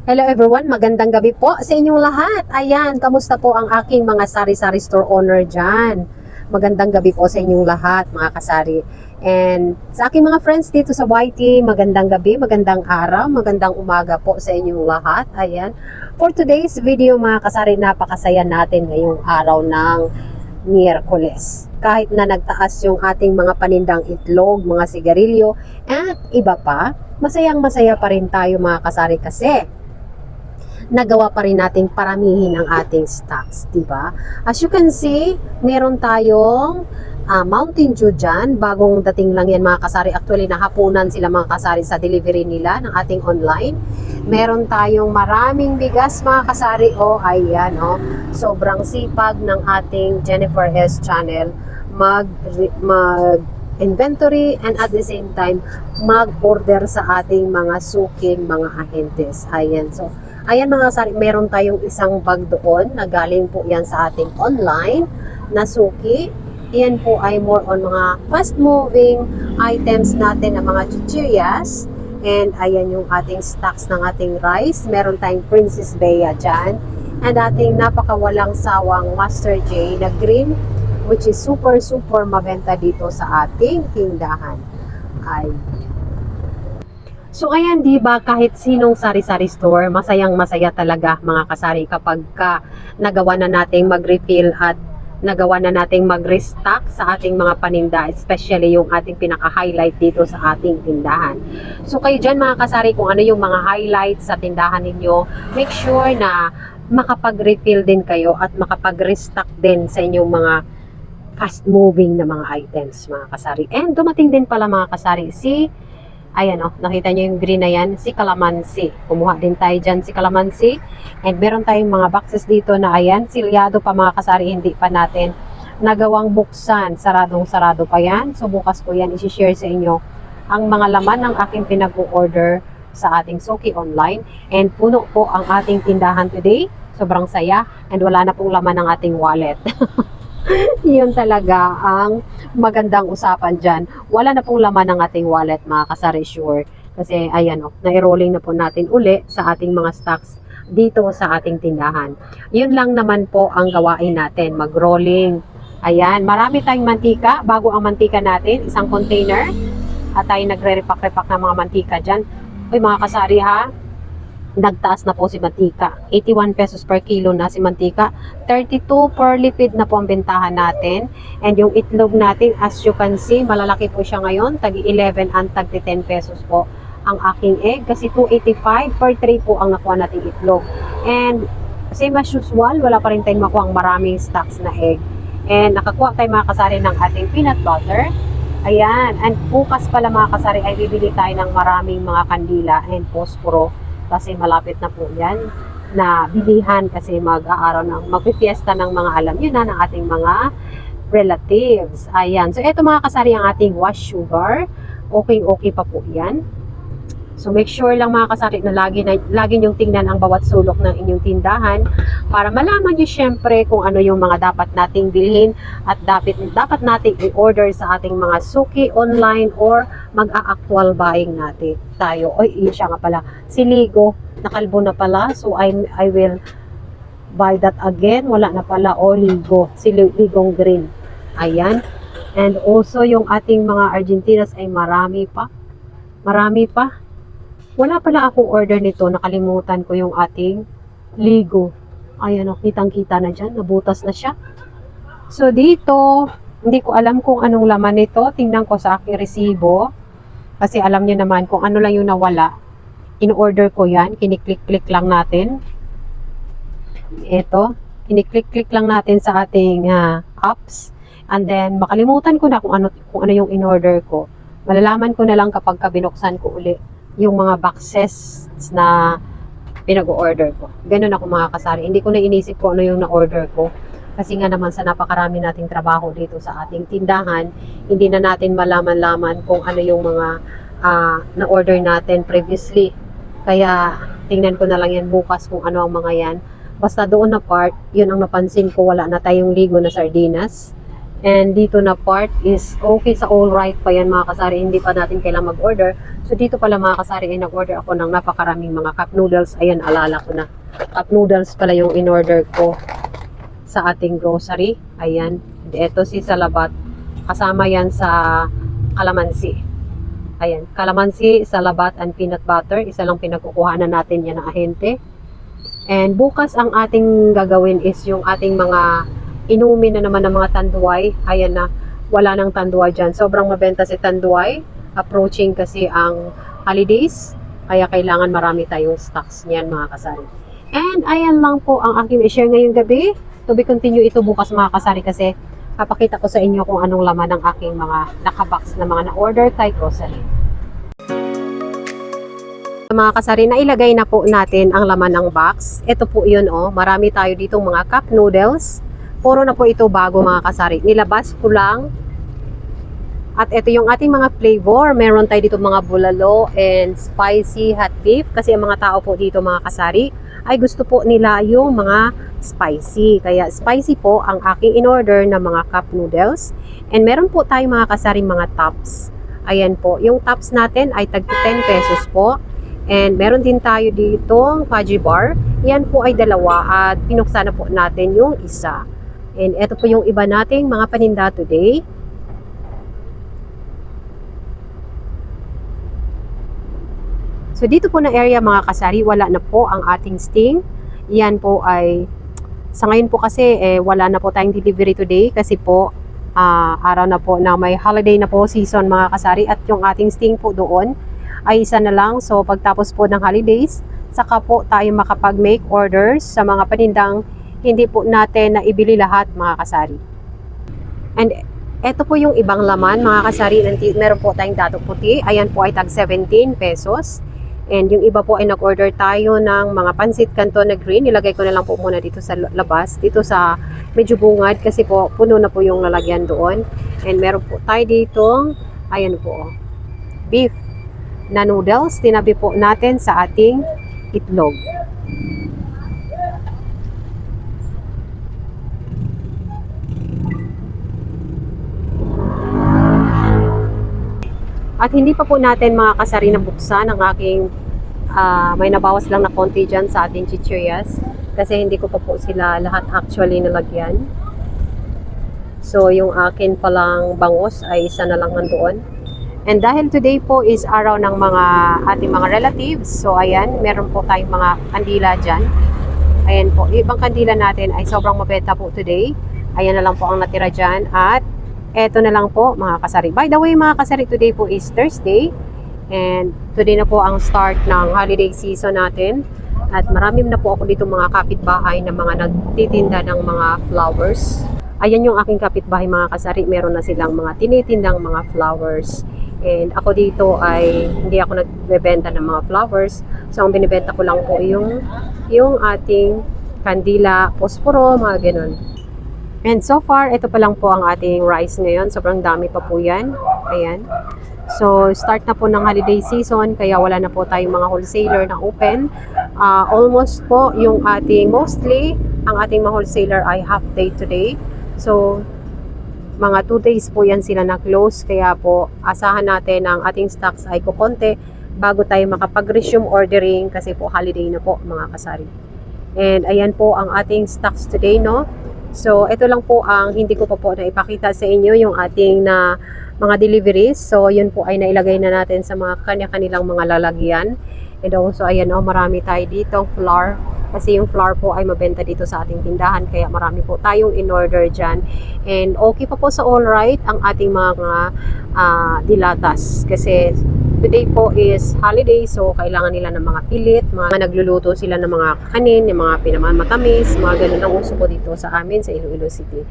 Hello everyone, magandang gabi po sa inyong lahat. Ayan, kamusta po ang aking mga sari-sari store owner dyan? Magandang gabi po sa inyong lahat, mga kasari. And sa aking mga friends dito sa YT, magandang gabi, magandang araw, magandang umaga po sa inyong lahat. Ayan, for today's video mga kasari, napakasaya natin ngayong araw ng Miyerkules. Kahit na nagtaas yung ating mga panindang itlog, mga sigarilyo, at iba pa, masayang-masaya pa rin tayo mga kasari kasi nagawa pa rin nating paramihin ang ating stocks, di ba? As you can see, meron tayong Mountain Dew dyan. Bagong dating lang yan mga kasari. Actually, nahapunan sila mga kasari sa delivery nila ng ating online. Meron tayong maraming bigas mga kasari. Ayan, sobrang sipag ng ating Jennifer S. channel mag inventory and at the same time mag-order sa ating mga suking mga ahentes. Ayan, so ayan mga kasari, meron tayong isang bag doon na galing po yan sa ating online na suki. Yan po ay more on mga fast moving items natin na mga chichirias. And ayan yung ating stocks ng ating rice. Meron tayong Princess Bea dyan. And ating napakawalang sawang Master J na green, which is super mabenta dito sa ating tindahan. Ay. So ayan, 'di ba, kahit sinong sari-sari store, masayang-masaya talaga mga kasari kapag nagawa na nating mag-refill at nagawa na nating mag-restock sa ating mga paninda, especially yung ating pinaka-highlight dito sa ating tindahan. So kayo dyan mga kasari, kung ano yung mga highlights sa tindahan ninyo, make sure na makapag-refill din kayo at makapag-restock din sa inyong mga fast-moving na mga items mga kasari. And dumating din pala mga kasari ayan nakita nyo yung green na yan, si Calamansi. Kumuha din tayo dyan si Calamansi. And meron tayong mga boxes dito na ayan, silyado pa mga kasari, hindi pa natin nagawang buksan. Saradong-sarado pa yan. So bukas ko yan isi-share sa inyo ang mga laman ng aking pinag-order sa ating Suki online. And puno po ang ating tindahan today. Sobrang saya. And wala na pong laman ng ating wallet. Yun talaga ang magandang usapan dyan. Wala na pong laman ng ating wallet mga kasari, sure. Kasi ayan na-rolling na po natin uli sa ating mga stocks dito sa ating tindahan. Yun lang naman po ang gawain natin, mag-rolling. Ayan, marami tayong mantika. Bago ang mantika natin, isang container. At tayo nagre-repack-repack ng mga mantika dyan. Uy mga kasari ha, nagtaas na po si mantika. 81 pesos per kilo na si mantika. 32 per lipid na po ang bentahan natin. And yung itlog natin, as you can see, malalaki po siya ngayon. Tagi 11 and tagi 10 pesos po ang aking egg. Kasi 285 per tray po ang nakuha nating itlog. And same as usual, wala pa rin tayong makuha ang maraming stocks na egg. And nakakuha tayo mga kasari ng ating peanut butter. Ayan. And bukas pala mga kasari ay bibili tayo ng maraming mga kandila and posporo. Kasi malapit na po yan na bilihan kasi magpifiesta ng mga alam nyo na ng ating mga relatives. Ayan. So, ito mga kasari ang ating wash sugar. Okay pa po yan. So, make sure lang mga kasari na lagi nyong tingnan ang bawat sulok ng inyong tindahan para malaman nyo syempre kung ano yung mga dapat nating bilhin at dapat nating i-order sa ating mga suki online or mag-a-actual buying natin tayo. Oy, siya nga pala. Si Ligo, nakalbo na pala. So, I will buy that again. Wala na pala. Ligo. Si Ligong green. Ayan. And also, yung ating mga Argentinas ay marami pa. Wala pala akong order nito. Nakalimutan ko yung ating Ligo. Ayan, kitang-kita na dyan. Nabutas na siya. So, dito, hindi ko alam kung anong laman nito. Tingnan ko sa aking resibo. Kasi alam nyo naman kung ano lang yung nawala. In-order ko yan. Kiniklik-klik lang natin. Ito. Kiniklik-klik lang natin sa ating apps. And then, makalimutan ko na kung ano yung in-order ko. Malalaman ko na lang kapag binuksan ko uli yung mga boxes na pinag-order ko. Ganun ako mga kasari. Hindi ko na inisip ko ano yung na-order ko. Kasi nga naman sa napakarami nating trabaho dito sa ating tindahan, hindi na natin malaman-laman kung ano yung mga na-order natin previously. Kaya tingnan ko na lang yan bukas kung ano ang mga yan. Basta doon na part, yun ang napansin ko, wala na tayong Ligo na sardinas. And dito na part is okay sa all right pa yan mga kasari, hindi pa natin kailangan mag-order. So dito pala mga kasari ay nag-order ako ng napakaraming mga cup noodles. Ayan, alala ko na. Cup noodles pala yung in-order ko sa ating grocery. Ayan, ito si Salabat. Kasama yan sa kalamansi. Ayan, kalamansi, salabat, and peanut butter. Isa lang pinagkukuhanan natin yan ng ahente. And bukas ang ating gagawin is yung ating mga inumin na naman ng mga tanduay. Ayan na, wala nang tanduay dyan. Sobrang mabenta si tanduay. Approaching kasi ang holidays. Kaya kailangan marami tayong stocks niyan mga kasari. And ayan lang po ang aking i-share ngayong gabi. To be continue ito bukas mga kasari kasi papakita ko sa inyo kung anong laman ng aking mga nakabox na mga na-order kay grocery. Mga kasari, nailagay na po natin ang laman ng box. Ito po yun oh, marami tayo ditong mga cup noodles. Puro na po ito bago mga kasari. Nilabas ko lang. At ito yung ating mga flavor. Meron tayo dito mga bulalo and spicy hot beef. Kasi ang mga tao po dito mga kasari ay gusto po nila yung mga spicy. Kaya spicy po ang aking in-order na mga cup noodles. And meron po tayong mga kasari mga tops. Ayan po. Yung tops natin ay tag 10 pesos po. And meron din tayo ditong fudgy bar. Yan po ay dalawa at pinuksan na po natin yung isa. And ito po yung iba nating mga paninda today. So dito po na area mga kasari, wala na po ang ating sting. Yan po ay, sa ngayon po kasi wala na po tayong delivery today kasi po araw na po na may holiday na po season mga kasari. At yung ating sting po doon ay isa na lang. So pagtapos po ng holidays, saka po tayo makapag-make orders sa mga panindang hindi po natin na ibili lahat mga kasari. And eto po yung ibang laman mga kasari. Meron po tayong dato puti. Ayan po ay tag 17 pesos. And yung iba po ay nag-order tayo ng mga pansit canton na green. Nilagay ko na lang po muna dito sa labas. Dito sa medyo bungad kasi po puno na po yung lalagyan doon. And meron po tayo dito, ayan po, beef na noodles. Tinabi po natin sa ating itlog. At hindi pa po natin mga kasari na buksan ang aking may nabawas lang na konti dyan sa ating chichirias kasi hindi ko pa po sila lahat actually nalagyan. So yung akin palang bangus ay isa na lang nandoon. And dahil today po is araw ng mga ating mga relatives, so ayan, meron po tayong mga kandila dyan. Ayan po, ibang kandila natin ay sobrang mabenta po today. Ayan na lang po ang natira dyan at eto na lang po mga kasari. By the way mga kasari, today po is Thursday. And today na po ang start ng holiday season natin. At marami na po ako dito mga kapitbahay na mga nagtitinda ng mga flowers. Ayan yung aking kapitbahay mga kasari. Meron na silang mga tinitindang mga flowers. And ako dito ay hindi ako nagbebenta ng mga flowers. So ang binibenta ko lang po yung ating kandila, posporo, mga ganun. And so far, ito pa lang po ang ating rice ngayon. Sobrang dami pa po yan. Ayan. So, start na po ng holiday season. Kaya wala na po tayong mga wholesaler na open. Almost po yung ating, mostly, ang ating mga wholesaler ay half day today. So, mga 2 days po yan sila na close. Kaya po, asahan natin ang ating stocks ay kukonte bago tayo makapag-resume ordering kasi po holiday na po mga kasari. And ayan po ang ating stocks today, no? So, ito lang po ang hindi ko pa po na ipakita sa inyo yung ating na mga deliveries. So, yun po ay nailagay na natin sa mga kanya-kanilang mga lalagyan. And also, ayan o, marami tayo dito flour. Kasi yung flour po ay mabenta dito sa ating tindahan. Kaya marami po tayong in-order dyan. And okay pa po sa all right ang ating mga dilatas. Kasi today po is holiday, so kailangan nila ng mga pilit, mga nagluluto sila ng mga kanin, yung mga pinamamatamis, mga ganun ang uso po dito sa amin sa Iloilo City.